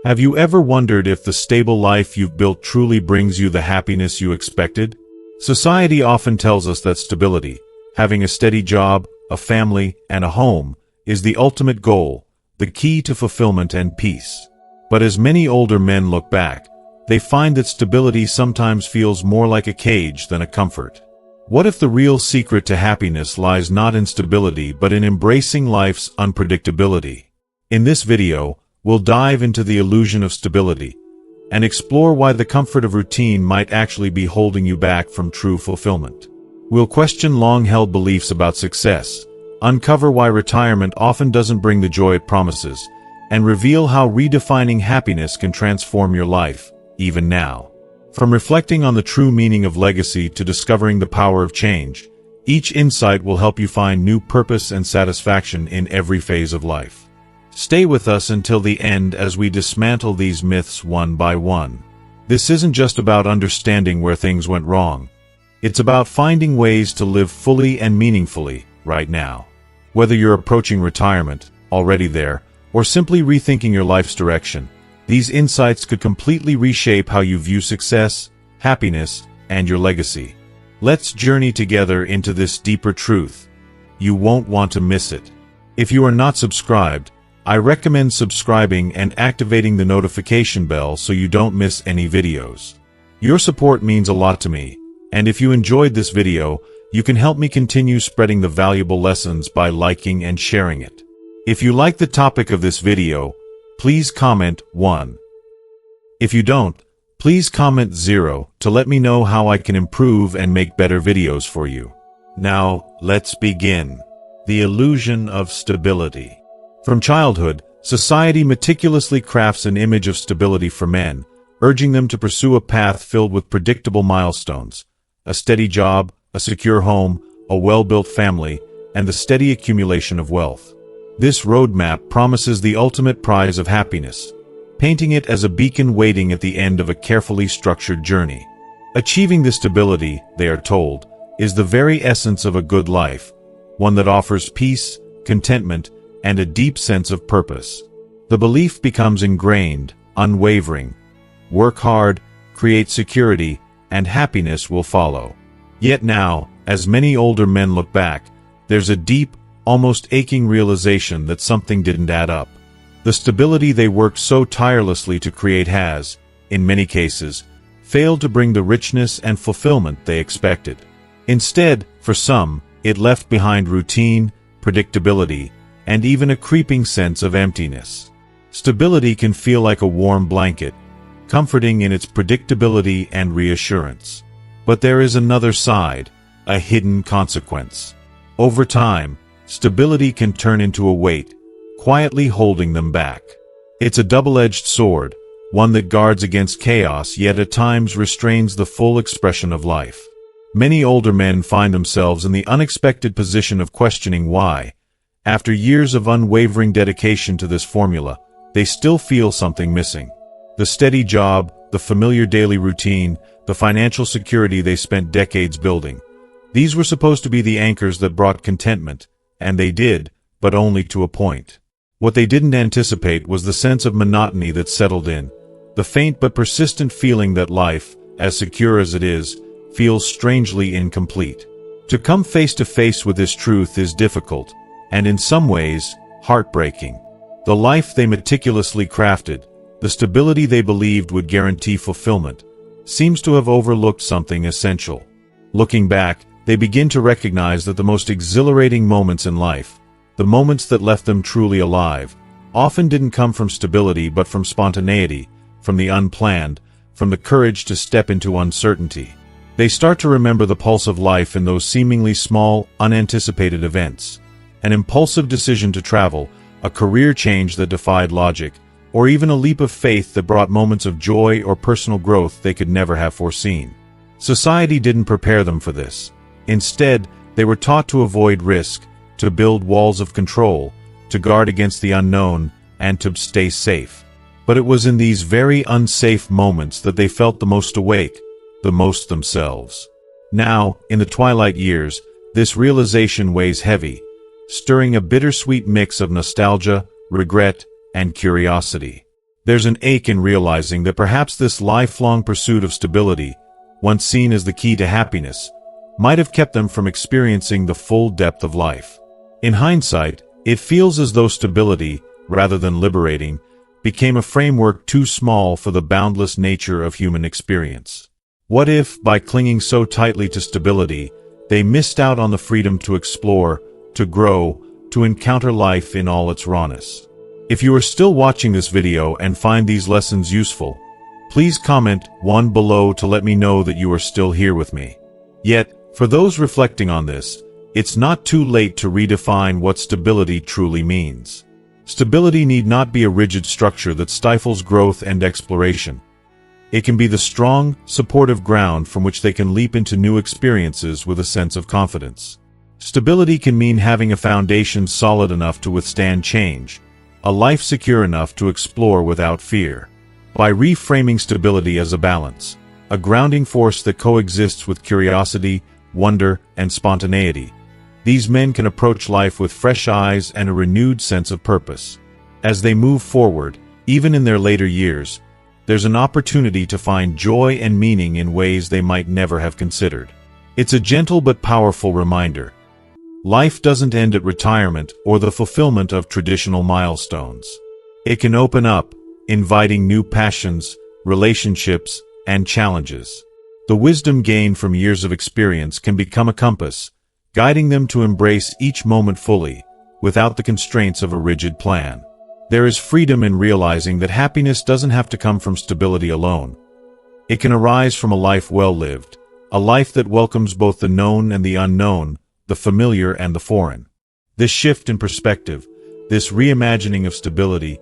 Have you ever wondered if the stable life you've built truly brings you the happiness you expected? Society often tells us that stability, having a steady job, a family, and a home, is the ultimate goal, the key to fulfillment and peace. But as many older men look back, they find that stability sometimes feels more like a cage than a comfort. What if the real secret to happiness lies not in stability but in embracing life's unpredictability? In this video, we'll dive into the illusion of stability and explore why the comfort of routine might actually be holding you back from true fulfillment. We'll question long-held beliefs about success, uncover why retirement often doesn't bring the joy it promises, and reveal how redefining happiness can transform your life, even now. From reflecting on the true meaning of legacy to discovering the power of change, each insight will help you find new purpose and satisfaction in every phase of life. Stay with us until the end as we dismantle these myths one by one. This isn't just about understanding where things went wrong. It's about finding ways to live fully and meaningfully, right now. Whether you're approaching retirement, already there, or simply rethinking your life's direction, these insights could completely reshape how you view success, happiness, and your legacy. Let's journey together into this deeper truth. You won't want to miss it. If you are not subscribed, I recommend subscribing and activating the notification bell so you don't miss any videos. Your support means a lot to me, and if you enjoyed this video, you can help me continue spreading the valuable lessons by liking and sharing it. If you like the topic of this video, please comment 1. If you don't, please comment 0 to let me know how I can improve and make better videos for you. Now, let's begin. The illusion of stability. From childhood, society meticulously crafts an image of stability for men, urging them to pursue a path filled with predictable milestones, a steady job, a secure home, a well-built family, and the steady accumulation of wealth. This roadmap promises the ultimate prize of happiness, painting it as a beacon waiting at the end of a carefully structured journey. Achieving this stability, they are told, is the very essence of a good life, one that offers peace, contentment, and a deep sense of purpose. The belief becomes ingrained, unwavering. Work hard, create security, and happiness will follow. Yet now, as many older men look back, there's a deep, almost aching realization that something didn't add up. The stability they worked so tirelessly to create has, in many cases, failed to bring the richness and fulfillment they expected. Instead, for some, it left behind routine, predictability, and even a creeping sense of emptiness. Stability can feel like a warm blanket, comforting in its predictability and reassurance. But there is another side, a hidden consequence. Over time, stability can turn into a weight, quietly holding them back. It's a double-edged sword, one that guards against chaos yet at times restrains the full expression of life. Many older men find themselves in the unexpected position of questioning why, after years of unwavering dedication to this formula, they still feel something missing. The steady job, the familiar daily routine, the financial security they spent decades building. These were supposed to be the anchors that brought contentment, and they did, but only to a point. What they didn't anticipate was the sense of monotony that settled in, the faint but persistent feeling that life, as secure as it is, feels strangely incomplete. To come face to face with this truth is difficult, and in some ways, heartbreaking. The life they meticulously crafted, the stability they believed would guarantee fulfillment, seems to have overlooked something essential. Looking back, they begin to recognize that the most exhilarating moments in life, the moments that left them truly alive, often didn't come from stability but from spontaneity, from the unplanned, from the courage to step into uncertainty. They start to remember the pulse of life in those seemingly small, unanticipated events. An impulsive decision to travel, a career change that defied logic, or even a leap of faith that brought moments of joy or personal growth they could never have foreseen. Society didn't prepare them for this. Instead, they were taught to avoid risk, to build walls of control, to guard against the unknown, and to stay safe. But it was in these very unsafe moments that they felt the most awake, the most themselves. Now, in the twilight years, this realization weighs heavy, stirring a bittersweet mix of nostalgia, regret, and curiosity. There's an ache in realizing that perhaps this lifelong pursuit of stability, once seen as the key to happiness, might have kept them from experiencing the full depth of life. In hindsight, it feels as though stability, rather than liberating, became a framework too small for the boundless nature of human experience. What if, by clinging so tightly to stability, they missed out on the freedom to explore, to grow, to encounter life in all its rawness? If you are still watching this video and find these lessons useful, please comment 1 below to let me know that you are still here with me. Yet, for those reflecting on this, it's not too late to redefine what stability truly means. Stability need not be a rigid structure that stifles growth and exploration. It can be the strong, supportive ground from which they can leap into new experiences with a sense of confidence. Stability can mean having a foundation solid enough to withstand change, a life secure enough to explore without fear. By reframing stability as a balance, a grounding force that coexists with curiosity, wonder, and spontaneity, these men can approach life with fresh eyes and a renewed sense of purpose. As they move forward, even in their later years, there's an opportunity to find joy and meaning in ways they might never have considered. It's a gentle but powerful reminder. Life doesn't end at retirement or the fulfillment of traditional milestones. It can open up, inviting new passions, relationships, and challenges. The wisdom gained from years of experience can become a compass, guiding them to embrace each moment fully, without the constraints of a rigid plan. There is freedom in realizing that happiness doesn't have to come from stability alone. It can arise from a life well lived, a life that welcomes both the known and the unknown, the familiar and the foreign. This shift in perspective, this reimagining of stability,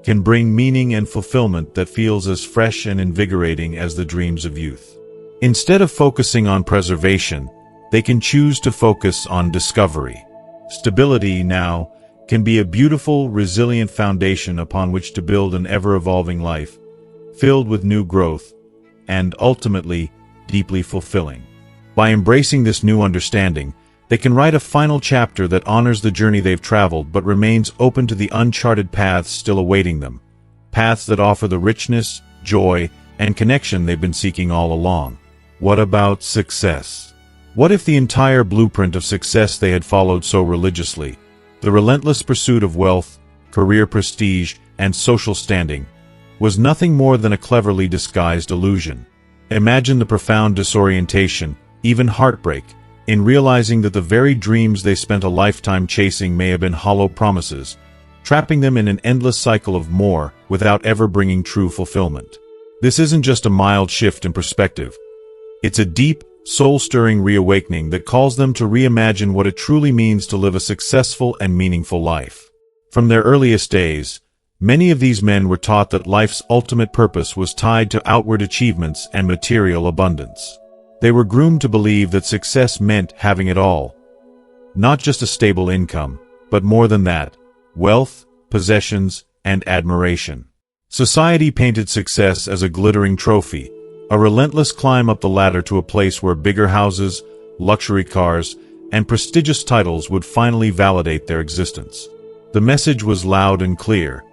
can bring meaning and fulfillment that feels as fresh and invigorating as the dreams of youth. Instead of focusing on preservation, they can choose to focus on discovery. Stability, now, can be a beautiful, resilient foundation upon which to build an ever-evolving life, filled with new growth, and ultimately, deeply fulfilling. By embracing this new understanding, they can write a final chapter that honors the journey they've traveled but remains open to the uncharted paths still awaiting them, paths that offer the richness, joy, and connection they've been seeking all along. What about success? What if the entire blueprint of success they had followed so religiously, the relentless pursuit of wealth, career prestige, and social standing, was nothing more than a cleverly disguised illusion? Imagine the profound disorientation, even heartbreak, in realizing that the very dreams they spent a lifetime chasing may have been hollow promises, trapping them in an endless cycle of more without ever bringing true fulfillment. This isn't just a mild shift in perspective. It's a deep, soul-stirring reawakening that calls them to reimagine what it truly means to live a successful and meaningful life. From their earliest days, many of these men were taught that life's ultimate purpose was tied to outward achievements and material abundance. They were groomed to believe that success meant having it all. Not just a stable income, but more than that, wealth, possessions, and admiration. Society painted success as a glittering trophy, a relentless climb up the ladder to a place where bigger houses, luxury cars, and prestigious titles would finally validate their existence. The message was loud and clear.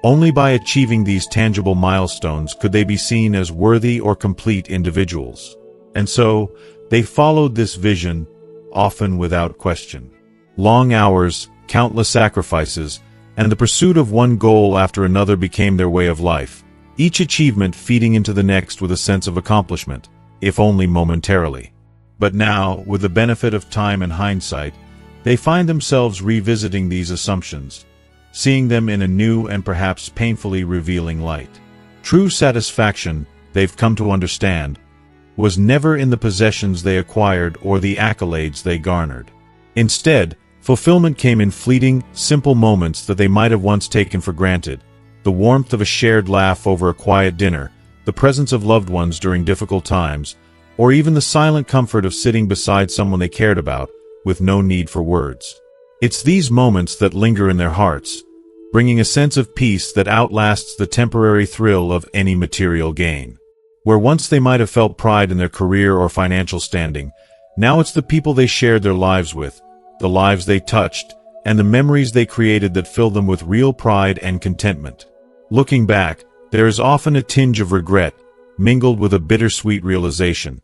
Only by achieving these tangible milestones could they be seen as worthy or complete individuals. And so, they followed this vision, often without question. Long hours, countless sacrifices, and the pursuit of one goal after another became their way of life, each achievement feeding into the next with a sense of accomplishment, if only momentarily. But now, with the benefit of time and hindsight, they find themselves revisiting these assumptions, seeing them in a new and perhaps painfully revealing light. True satisfaction, they've come to understand, was never in the possessions they acquired or the accolades they garnered. Instead, fulfillment came in fleeting, simple moments that they might have once taken for granted. The warmth of a shared laugh over a quiet dinner, the presence of loved ones during difficult times, or even the silent comfort of sitting beside someone they cared about, with no need for words. It's these moments that linger in their hearts, bringing a sense of peace that outlasts the temporary thrill of any material gain. Where once they might have felt pride in their career or financial standing, now it's the people they shared their lives with, the lives they touched, and the memories they created that fill them with real pride and contentment. Looking back, there is often a tinge of regret, mingled with a bittersweet realization.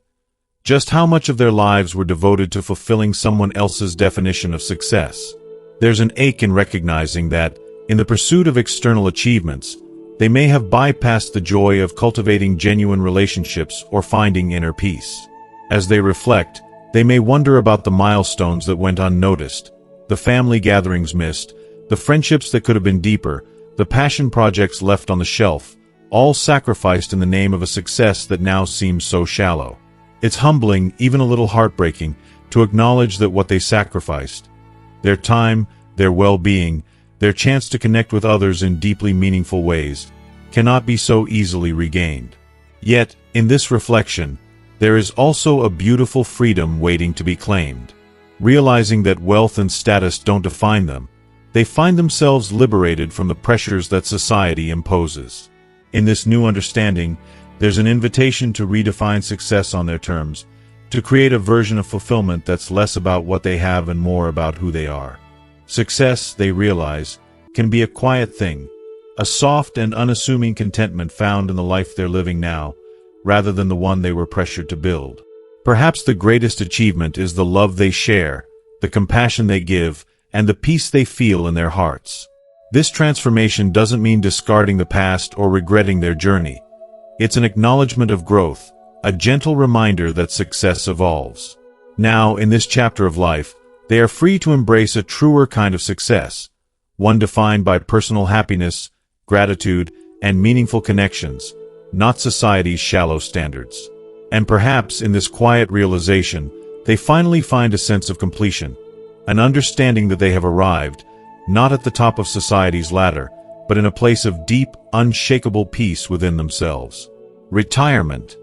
Just how much of their lives were devoted to fulfilling someone else's definition of success. There's an ache in recognizing that, in the pursuit of external achievements, they may have bypassed the joy of cultivating genuine relationships or finding inner peace. As they reflect, they may wonder about the milestones that went unnoticed, the family gatherings missed, the friendships that could have been deeper, the passion projects left on the shelf, all sacrificed in the name of a success that now seems so shallow. It's humbling, even a little heartbreaking, to acknowledge that what they sacrificed, their time, their well-being, their chance to connect with others in deeply meaningful ways, cannot be so easily regained. Yet, in this reflection, there is also a beautiful freedom waiting to be claimed. Realizing that wealth and status don't define them, they find themselves liberated from the pressures that society imposes. In this new understanding, there's an invitation to redefine success on their terms, to create a version of fulfillment that's less about what they have and more about who they are. Success, they realize, can be a quiet thing, a soft and unassuming contentment found in the life they're living now, rather than the one they were pressured to build. Perhaps the greatest achievement is the love they share, the compassion they give, and the peace they feel in their hearts. This transformation doesn't mean discarding the past or regretting their journey. It's an acknowledgement of growth, a gentle reminder that success evolves. Now, in this chapter of life, they are free to embrace a truer kind of success, one defined by personal happiness, gratitude, and meaningful connections, not society's shallow standards. And perhaps in this quiet realization, they finally find a sense of completion, an understanding that they have arrived, not at the top of society's ladder, but in a place of deep, unshakable peace within themselves. Retirement.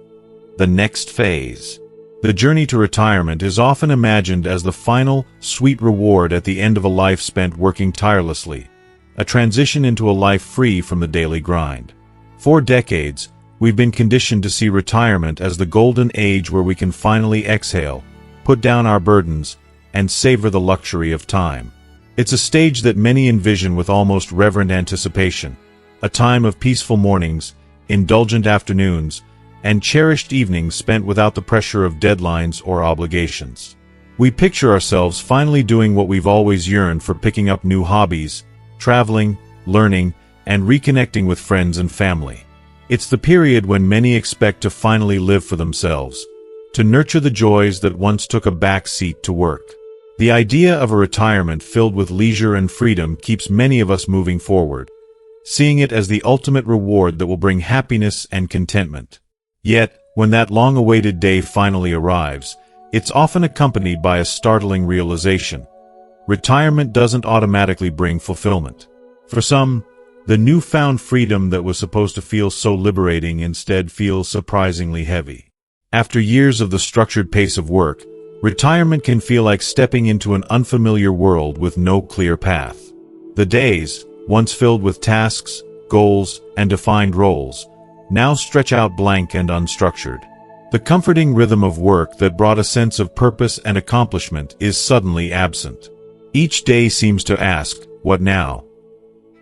The next phase. The journey to retirement is often imagined as the final, sweet reward at the end of a life spent working tirelessly, a transition into a life free from the daily grind. For decades, we've been conditioned to see retirement as the golden age where we can finally exhale, put down our burdens, and savor the luxury of time. It's a stage that many envision with almost reverent anticipation, a time of peaceful mornings, indulgent afternoons, and cherished evenings spent without the pressure of deadlines or obligations. We picture ourselves finally doing what we've always yearned for, picking up new hobbies, traveling, learning, and reconnecting with friends and family. It's the period when many expect to finally live for themselves, to nurture the joys that once took a back seat to work. The idea of a retirement filled with leisure and freedom keeps many of us moving forward, seeing it as the ultimate reward that will bring happiness and contentment. Yet, when that long-awaited day finally arrives, it's often accompanied by a startling realization. Retirement doesn't automatically bring fulfillment. For some, the newfound freedom that was supposed to feel so liberating instead feels surprisingly heavy. After years of the structured pace of work, retirement can feel like stepping into an unfamiliar world with no clear path. The days, once filled with tasks, goals, and defined roles, now stretch out blank and unstructured. The comforting rhythm of work that brought a sense of purpose and accomplishment is suddenly absent. Each day seems to ask, "What now?"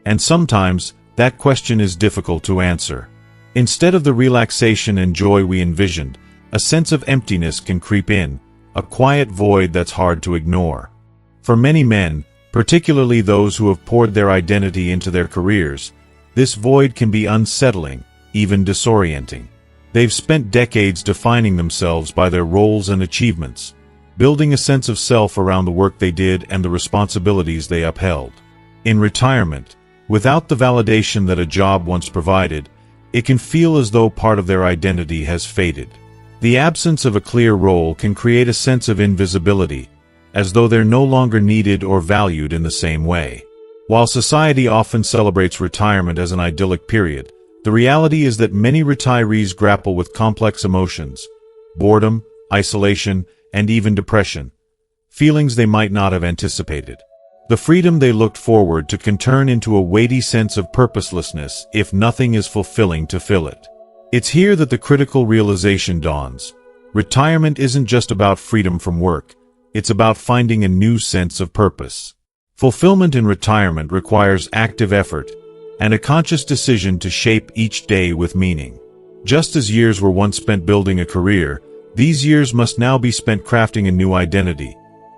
And sometimes, that question is difficult to answer. Instead of the relaxation and joy we envisioned, a sense of emptiness can creep in, a quiet void that's hard to ignore. For many men, particularly those who have poured their identity into their careers, this void can be unsettling, even disorienting. They've spent decades defining themselves by their roles and achievements, building a sense of self around the work they did and the responsibilities they upheld. In retirement, without the validation that a job once provided, it can feel as though part of their identity has faded. The absence of a clear role can create a sense of invisibility, as though they're no longer needed or valued in the same way. While society often celebrates retirement as an idyllic period, the reality is that many retirees grapple with complex emotions, boredom, isolation, and even depression, feelings they might not have anticipated. The freedom they looked forward to can turn into a weighty sense of purposelessness if nothing is fulfilling to fill it. It's here that the critical realization dawns. Retirement isn't just about freedom from work, it's about finding a new sense of purpose. Fulfillment in retirement requires active effort, and a conscious decision to shape each day with meaning. Just as years were once spent building a career, these years must now be spent crafting a new identity,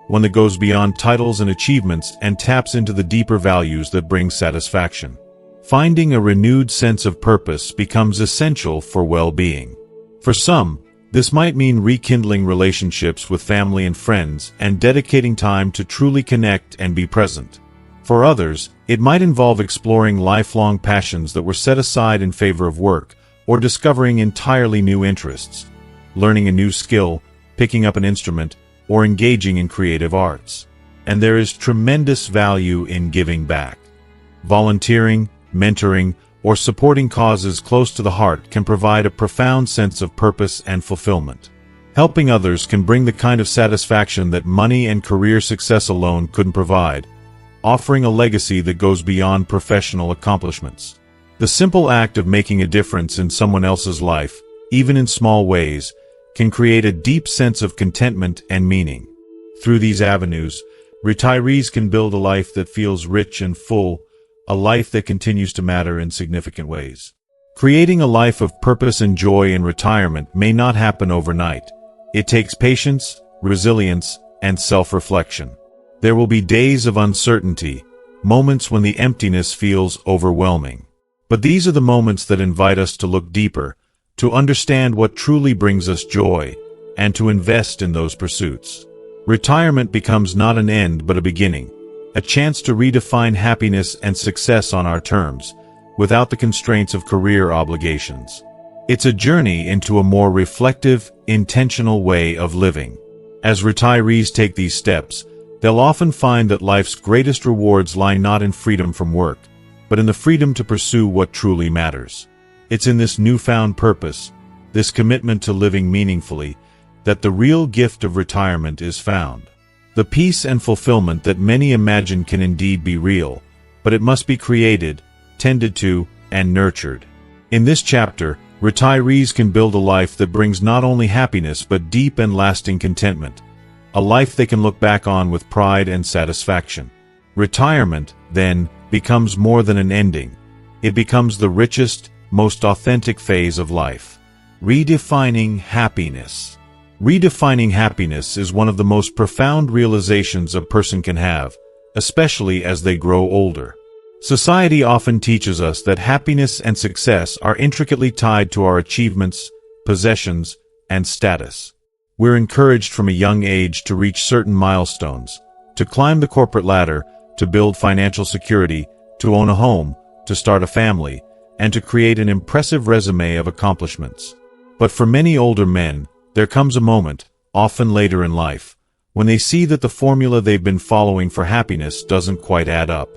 one that goes beyond titles and achievements and taps into the deeper values that bring satisfaction. Finding a renewed sense of purpose becomes essential for well-being. For some, this might mean rekindling relationships with family and friends and dedicating time to truly connect and be present. For others, it might involve exploring lifelong passions that were set aside in favor of work, or discovering entirely new interests, learning a new skill, picking up an instrument, or engaging in creative arts. And there is tremendous value in giving back. Volunteering, mentoring, or supporting causes close to the heart can provide a profound sense of purpose and fulfillment. Helping others can bring the kind of satisfaction that money and career success alone couldn't provide, offering a legacy that goes beyond professional accomplishments. The simple act of making a difference in someone else's life, even in small ways, can create a deep sense of contentment and meaning. Through these avenues, retirees can build a life that feels rich and full, a life that continues to matter in significant ways. Creating a life of purpose and joy in retirement may not happen overnight. It takes patience, resilience, and self-reflection. There will be days of uncertainty, moments when the emptiness feels overwhelming. But these are the moments that invite us to look deeper, to understand what truly brings us joy, and to invest in those pursuits. Retirement becomes not an end but a beginning, a chance to redefine happiness and success on our terms, without the constraints of career obligations. It's a journey into a more reflective, intentional way of living. As retirees take these steps, they'll often find that life's greatest rewards lie not in freedom from work, but in the freedom to pursue what truly matters. It's in this newfound purpose, this commitment to living meaningfully, that the real gift of retirement is found. The peace and fulfillment that many imagine can indeed be real, but it must be created, tended to, and nurtured. In this chapter, retirees can build a life that brings not only happiness but deep and lasting contentment, a life they can look back on with pride and satisfaction. Retirement, then, becomes more than an ending. It becomes the richest, most authentic phase of life. Redefining happiness. Redefining happiness is one of the most profound realizations a person can have, especially as they grow older. Society often teaches us that happiness and success are intricately tied to our achievements, possessions, and status. We're encouraged from a young age to reach certain milestones, to climb the corporate ladder, to build financial security, to own a home, to start a family, and to create an impressive resume of accomplishments. But for many older men, there comes a moment, often later in life, when they see that the formula they've been following for happiness doesn't quite add up.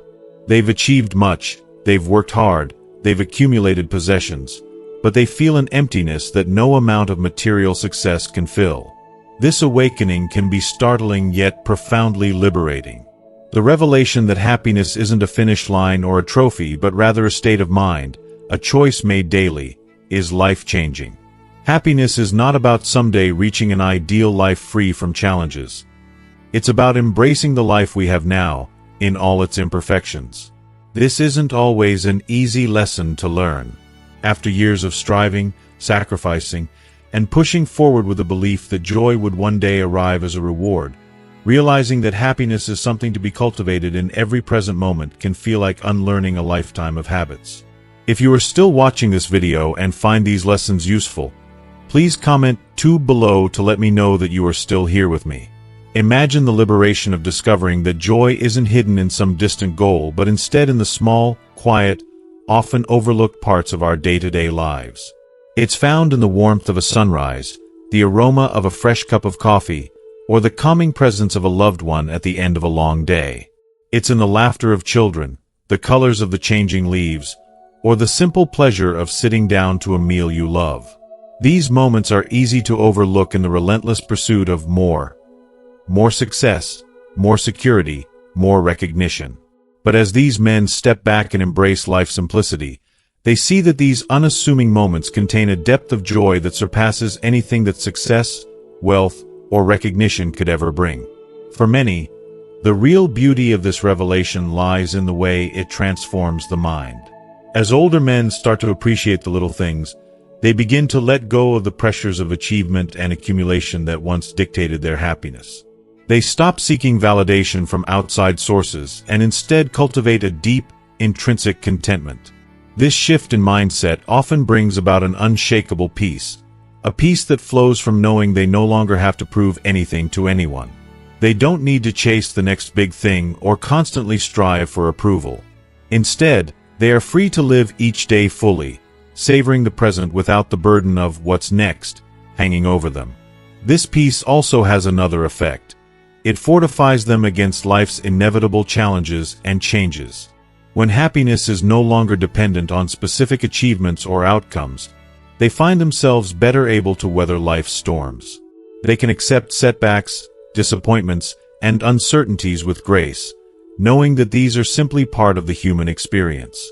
They've achieved much, they've worked hard, they've accumulated possessions, but they feel an emptiness that no amount of material success can fill. This awakening can be startling yet profoundly liberating. The revelation that happiness isn't a finish line or a trophy but rather a state of mind, a choice made daily, is life-changing. Happiness is not about someday reaching an ideal life free from challenges. It's about embracing the life we have now, in all its imperfections. This isn't always an easy lesson to learn. After years of striving, sacrificing, and pushing forward with the belief that joy would one day arrive as a reward, realizing that happiness is something to be cultivated in every present moment can feel like unlearning a lifetime of habits. If you are still watching this video and find these lessons useful, please comment below to let me know that you are still here with me. Imagine the liberation of discovering that joy isn't hidden in some distant goal but instead in the small, quiet, often overlooked parts of our day-to-day lives. It's found in the warmth of a sunrise, the aroma of a fresh cup of coffee, or the calming presence of a loved one at the end of a long day. It's in the laughter of children, the colors of the changing leaves, or the simple pleasure of sitting down to a meal you love. These moments are easy to overlook in the relentless pursuit of more success, more security, more recognition. But as these men step back and embrace life's simplicity, they see that these unassuming moments contain a depth of joy that surpasses anything that success, wealth, or recognition could ever bring. For many, the real beauty of this revelation lies in the way it transforms the mind. As older men start to appreciate the little things, they begin to let go of the pressures of achievement and accumulation that once dictated their happiness. They stop seeking validation from outside sources and instead cultivate a deep, intrinsic contentment. This shift in mindset often brings about an unshakable peace, a peace that flows from knowing they no longer have to prove anything to anyone. They don't need to chase the next big thing or constantly strive for approval. Instead, they are free to live each day fully, savoring the present without the burden of what's next hanging over them. This peace also has another effect. It fortifies them against life's inevitable challenges and changes. When happiness is no longer dependent on specific achievements or outcomes, they find themselves better able to weather life's storms. They can accept setbacks, disappointments, and uncertainties with grace, knowing that these are simply part of the human experience.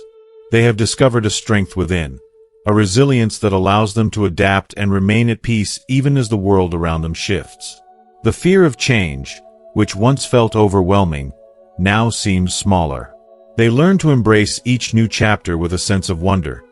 They have discovered a strength within, a resilience that allows them to adapt and remain at peace even as the world around them shifts. The fear of change, which once felt overwhelming, now seems smaller. They learn to embrace each new chapter with a sense of wonder,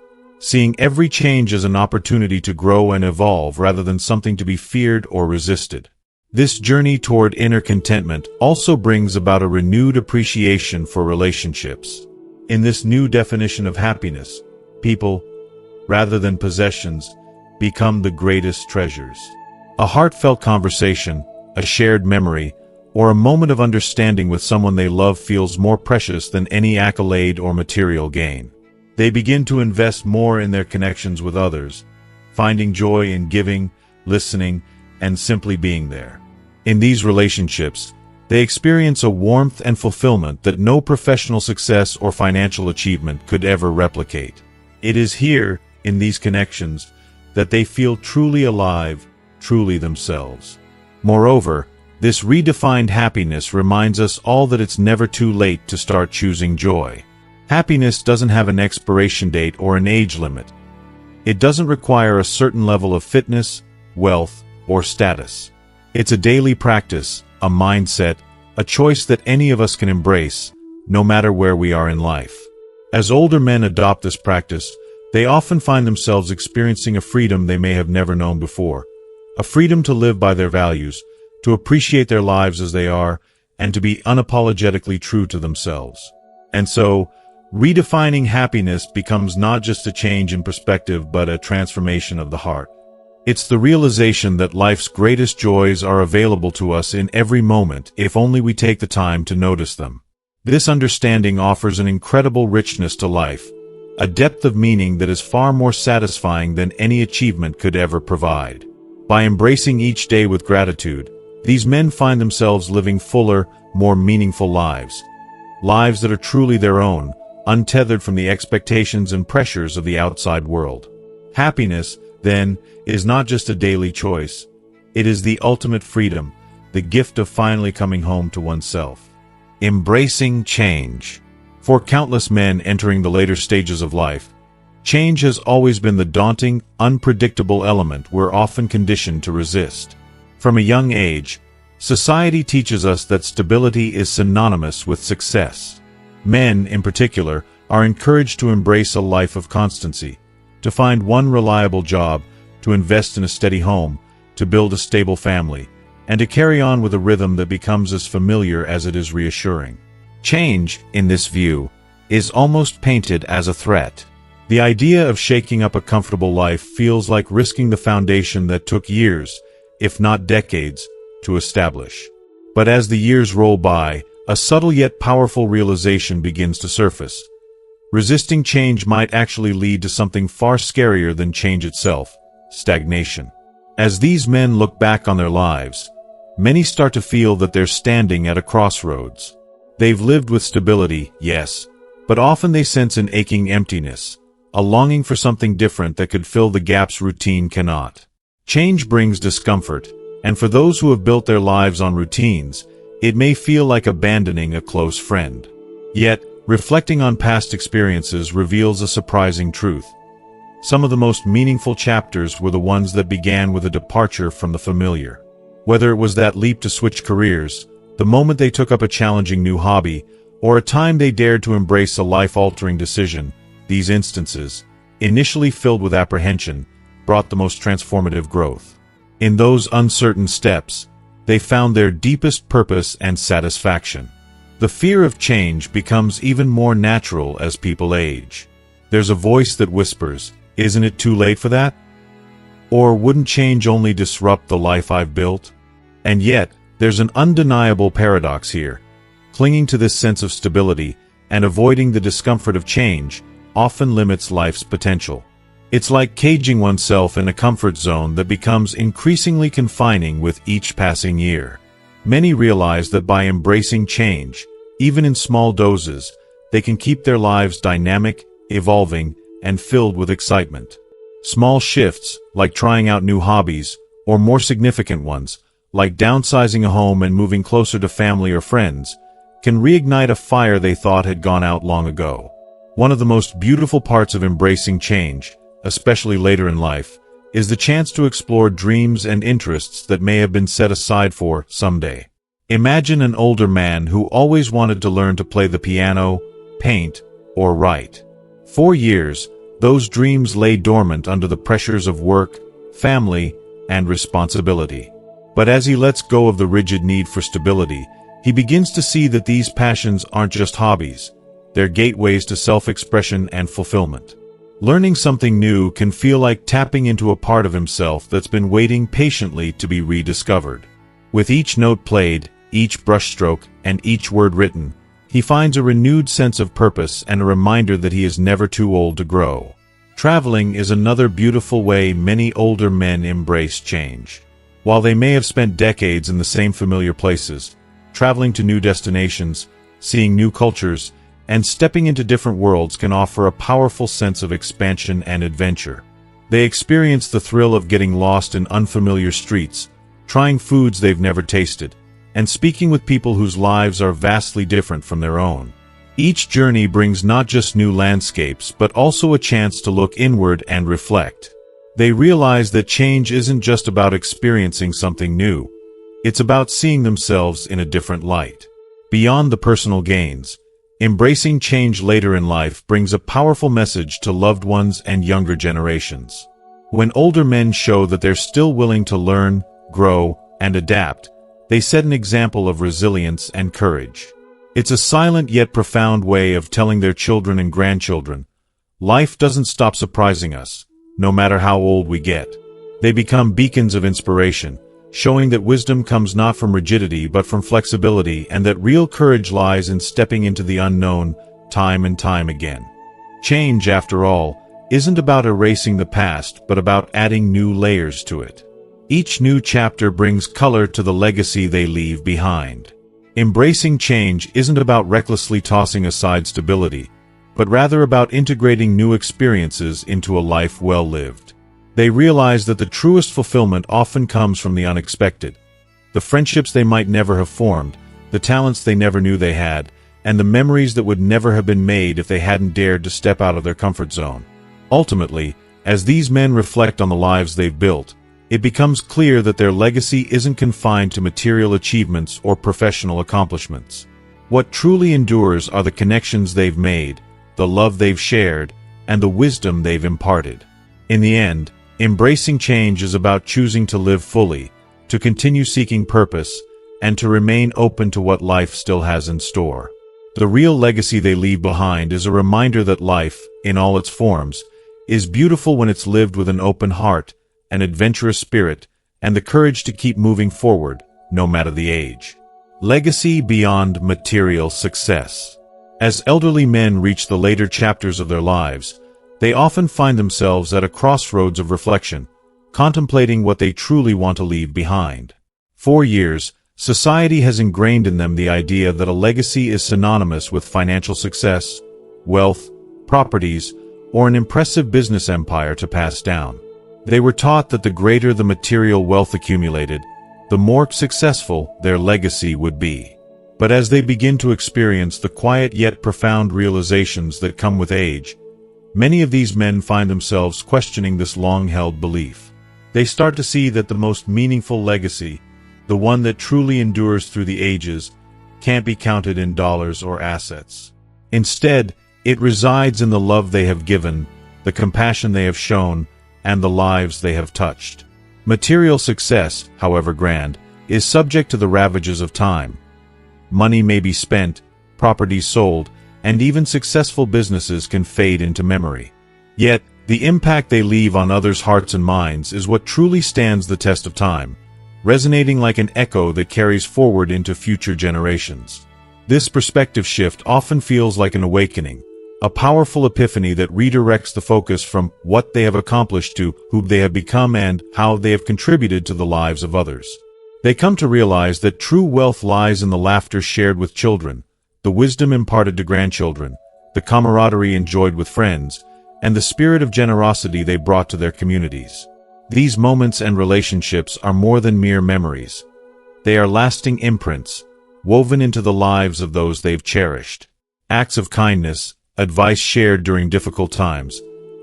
seeing every change as an opportunity to grow and evolve rather than something to be feared or resisted. This journey toward inner contentment also brings about a renewed appreciation for relationships. In this new definition of happiness, people, rather than possessions, become the greatest treasures. A heartfelt conversation, a shared memory, or a moment of understanding with someone they love feels more precious than any accolade or material gain. They begin to invest more in their connections with others, finding joy in giving, listening, and simply being there. In these relationships, they experience a warmth and fulfillment that no professional success or financial achievement could ever replicate. It is here, in these connections, that they feel truly alive, truly themselves. Moreover, this redefined happiness reminds us all that it's never too late to start choosing joy. Happiness doesn't have an expiration date or an age limit. It doesn't require a certain level of fitness, wealth, or status. It's a daily practice, a mindset, a choice that any of us can embrace, no matter where we are in life. As older men adopt this practice, they often find themselves experiencing a freedom they may have never known before. A freedom to live by their values, to appreciate their lives as they are, and to be unapologetically true to themselves. And so, redefining happiness becomes not just a change in perspective but a transformation of the heart. It's the realization that life's greatest joys are available to us in every moment if only we take the time to notice them. This understanding offers an incredible richness to life, a depth of meaning that is far more satisfying than any achievement could ever provide. By embracing each day with gratitude, these men find themselves living fuller, more meaningful lives. Lives that are truly their own, untethered from the expectations and pressures of the outside world. Happiness, then, is not just a daily choice. It is the ultimate freedom, the gift of finally coming home to oneself. Embracing change. For countless men entering the later stages of life, change has always been the daunting, unpredictable element we're often conditioned to resist. From a young age, society teaches us that stability is synonymous with success. Men, in particular, are encouraged to embrace a life of constancy, to find one reliable job, to invest in a steady home, to build a stable family, and to carry on with a rhythm that becomes as familiar as it is reassuring. Change, in this view, is almost painted as a threat. The idea of shaking up a comfortable life feels like risking the foundation that took years, if not decades, to establish. But as the years roll by, a subtle yet powerful realization begins to surface. Resisting change might actually lead to something far scarier than change itself: stagnation. As these men look back on their lives, many start to feel that they're standing at a crossroads. They've lived with stability, yes, but often they sense an aching emptiness, a longing for something different that could fill the gaps routine cannot. Change brings discomfort, and for those who have built their lives on routines, it may feel like abandoning a close friend. Yet, reflecting on past experiences reveals a surprising truth. Some of the most meaningful chapters were the ones that began with a departure from the familiar. Whether it was that leap to switch careers, the moment they took up a challenging new hobby, or a time they dared to embrace a life-altering decision, these instances, initially filled with apprehension, brought the most transformative growth. In those uncertain steps, they found their deepest purpose and satisfaction. The fear of change becomes even more natural as people age. There's a voice that whispers, "Isn't it too late for that? Or wouldn't change only disrupt the life I've built?" And yet, there's an undeniable paradox here. Clinging to this sense of stability and avoiding the discomfort of change often limits life's potential. It's like caging oneself in a comfort zone that becomes increasingly confining with each passing year. Many realize that by embracing change, even in small doses, they can keep their lives dynamic, evolving, and filled with excitement. Small shifts, like trying out new hobbies, or more significant ones, like downsizing a home and moving closer to family or friends, can reignite a fire they thought had gone out long ago. One of the most beautiful parts of embracing change, especially later in life, is the chance to explore dreams and interests that may have been set aside for someday. Imagine an older man who always wanted to learn to play the piano, paint, or write. For years, those dreams lay dormant under the pressures of work, family, and responsibility. But as he lets go of the rigid need for stability, he begins to see that these passions aren't just hobbies, they're gateways to self-expression and fulfillment. Learning something new can feel like tapping into a part of himself that's been waiting patiently to be rediscovered. With each note played, each brushstroke, and each word written, he finds a renewed sense of purpose and a reminder that he is never too old to grow. Traveling is another beautiful way many older men embrace change. While they may have spent decades in the same familiar places, traveling to new destinations, seeing new cultures, and stepping into different worlds can offer a powerful sense of expansion and adventure. They experience the thrill of getting lost in unfamiliar streets, trying foods they've never tasted, and speaking with people whose lives are vastly different from their own. Each journey brings not just new landscapes but also a chance to look inward and reflect. They realize that change isn't just about experiencing something new, it's about seeing themselves in a different light. Beyond the personal gains, embracing change later in life brings a powerful message to loved ones and younger generations. When older men show that they're still willing to learn, grow, and adapt, they set an example of resilience and courage. It's a silent yet profound way of telling their children and grandchildren, life doesn't stop surprising us, no matter how old we get. They become beacons of inspiration, showing that wisdom comes not from rigidity but from flexibility and that real courage lies in stepping into the unknown time and time again. Change, after all, isn't about erasing the past but about adding new layers to it. Each new chapter brings color to the legacy they leave behind. Embracing change isn't about recklessly tossing aside stability, but rather about integrating new experiences into a life well lived. They realize that the truest fulfillment often comes from the unexpected. The friendships they might never have formed, the talents they never knew they had, and the memories that would never have been made if they hadn't dared to step out of their comfort zone. Ultimately, as these men reflect on the lives they've built, it becomes clear that their legacy isn't confined to material achievements or professional accomplishments. What truly endures are the connections they've made, the love they've shared, and the wisdom they've imparted. In the end, embracing change is about choosing to live fully, to continue seeking purpose, and to remain open to what life still has in store. The real legacy they leave behind is a reminder that life, in all its forms, is beautiful when it's lived with an open heart, an adventurous spirit, and the courage to keep moving forward, no matter the age. Legacy beyond material success. As elderly men reach the later chapters of their lives, they often find themselves at a crossroads of reflection, contemplating what they truly want to leave behind. For years, society has ingrained in them the idea that a legacy is synonymous with financial success, wealth, properties, or an impressive business empire to pass down. They were taught that the greater the material wealth accumulated, the more successful their legacy would be. But as they begin to experience the quiet yet profound realizations that come with age, many of these men find themselves questioning this long-held belief. They start to see that the most meaningful legacy, the one that truly endures through the ages, can't be counted in dollars or assets. Instead, It resides in the love they have given, the compassion they have shown, and the lives they have touched. Material success, however grand, is subject to the ravages of time. Money may be spent, properties sold, and even successful businesses can fade into memory. Yet, the impact they leave on others' hearts and minds is what truly stands the test of time, resonating like an echo that carries forward into future generations. This perspective shift often feels like an awakening, a powerful epiphany that redirects the focus from what they have accomplished to who they have become and how they have contributed to the lives of others. They come to realize that true wealth lies in the laughter shared with children, the wisdom imparted to grandchildren, the camaraderie enjoyed with friends, and the spirit of generosity they brought to their communities. These moments and relationships are more than mere memories. They are lasting imprints, woven into the lives of those they've cherished. Acts of kindness, advice shared during difficult times,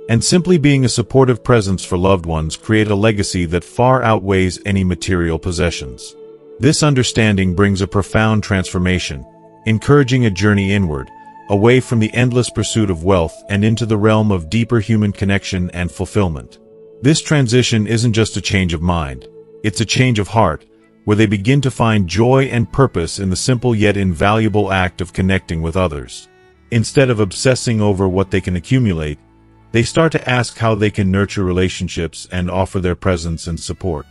and simply being a supportive presence for loved ones create a legacy that far outweighs any material possessions. This understanding brings a profound transformation, encouraging a journey inward, away from the endless pursuit of wealth and into the realm of deeper human connection and fulfillment. This transition isn't just a change of mind, it's a change of heart, where they begin to find joy and purpose in the simple yet invaluable act of connecting with others. Instead of obsessing over what they can accumulate, they start to ask how they can nurture relationships and offer their presence and support.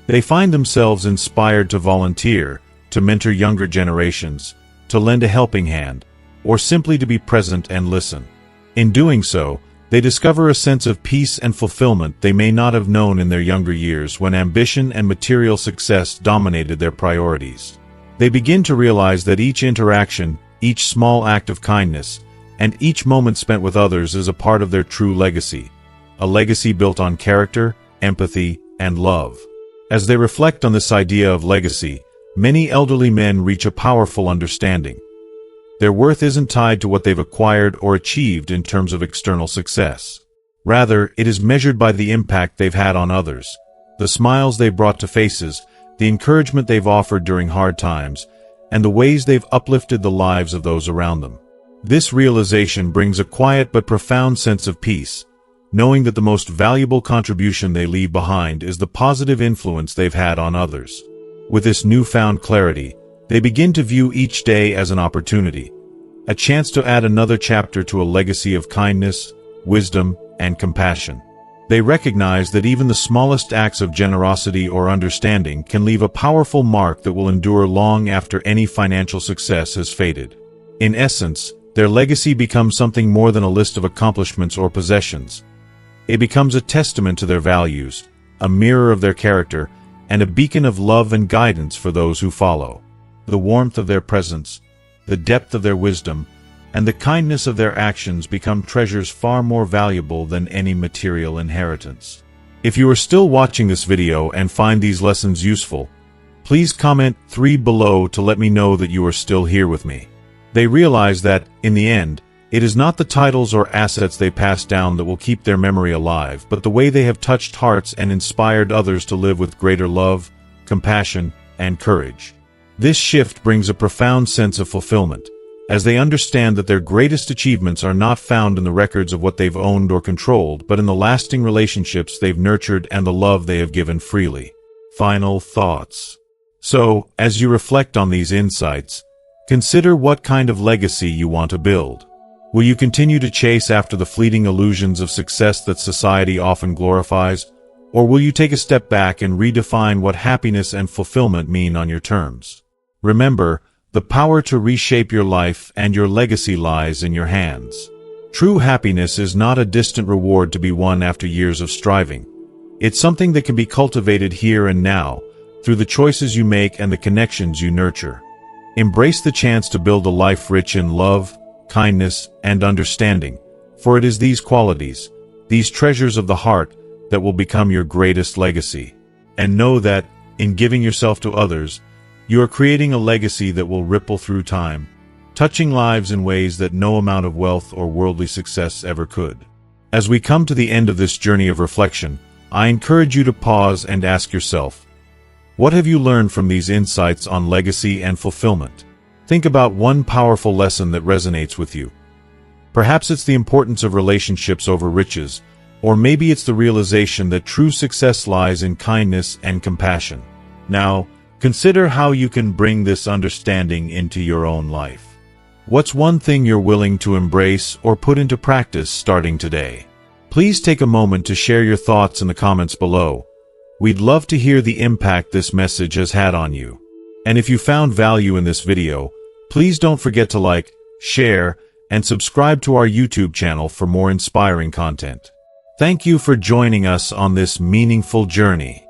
They find themselves inspired to volunteer, to mentor younger generations, to lend a helping hand, or simply to be present and listen. In doing so, they discover a sense of peace and fulfillment they may not have known in their younger years when ambition and material success dominated their priorities. They begin to realize that each interaction, each small act of kindness, and each moment spent with others is a part of their true legacy, a legacy built on character, empathy, and love. As they reflect on this idea of legacy, many elderly men reach a powerful understanding. Their worth isn't tied to what they've acquired or achieved in terms of external success. Rather, it is measured by the impact they've had on others, the smiles they've brought to faces, the encouragement they've offered during hard times, and the ways they've uplifted the lives of those around them. This realization brings a quiet but profound sense of peace, knowing that the most valuable contribution they leave behind is the positive influence they've had on others. With this newfound clarity, they begin to view each day as an opportunity, a chance to add another chapter to a legacy of kindness, wisdom, and compassion. They recognize that even the smallest acts of generosity or understanding can leave a powerful mark that will endure long after any financial success has faded. In essence, their legacy becomes something more than a list of accomplishments or possessions. It becomes a testament to their values, a mirror of their character, and a beacon of love and guidance for those who follow. The warmth of their presence, the depth of their wisdom, and the kindness of their actions become treasures far more valuable than any material inheritance. If you are still watching this video and find these lessons useful, please comment 3 below to let me know that you are still here with me. They realize that, in the end, it is not the titles or assets they pass down that will keep their memory alive, but the way they have touched hearts and inspired others to live with greater love, compassion, and courage. This shift brings a profound sense of fulfillment, as they understand that their greatest achievements are not found in the records of what they've owned or controlled, but in the lasting relationships they've nurtured and the love they have given freely. Final thoughts. So, as you reflect on these insights, consider what kind of legacy you want to build. Will you continue to chase after the fleeting illusions of success that society often glorifies, or will you take a step back and redefine what happiness and fulfillment mean on your terms? Remember, the power to reshape your life and your legacy lies in your hands. True happiness is not a distant reward to be won after years of striving. It's something that can be cultivated here and now, through the choices you make and the connections you nurture. Embrace the chance to build a life rich in love, kindness, and understanding, for it is these qualities, these treasures of the heart, that will become your greatest legacy. And know that, in giving yourself to others, you are creating a legacy that will ripple through time, touching lives in ways that no amount of wealth or worldly success ever could. As we come to the end of this journey of reflection, I encourage you to pause and ask yourself, what have you learned from these insights on legacy and fulfillment? Think about one powerful lesson that resonates with you. Perhaps it's the importance of relationships over riches, or maybe it's the realization that true success lies in kindness and compassion. Now, consider how you can bring this understanding into your own life. What's one thing you're willing to embrace or put into practice starting today? Please take a moment to share your thoughts in the comments below. We'd love to hear the impact this message has had on you. And if you found value in this video, please don't forget to like, share, and subscribe to our YouTube channel for more inspiring content. Thank you for joining us on this meaningful journey.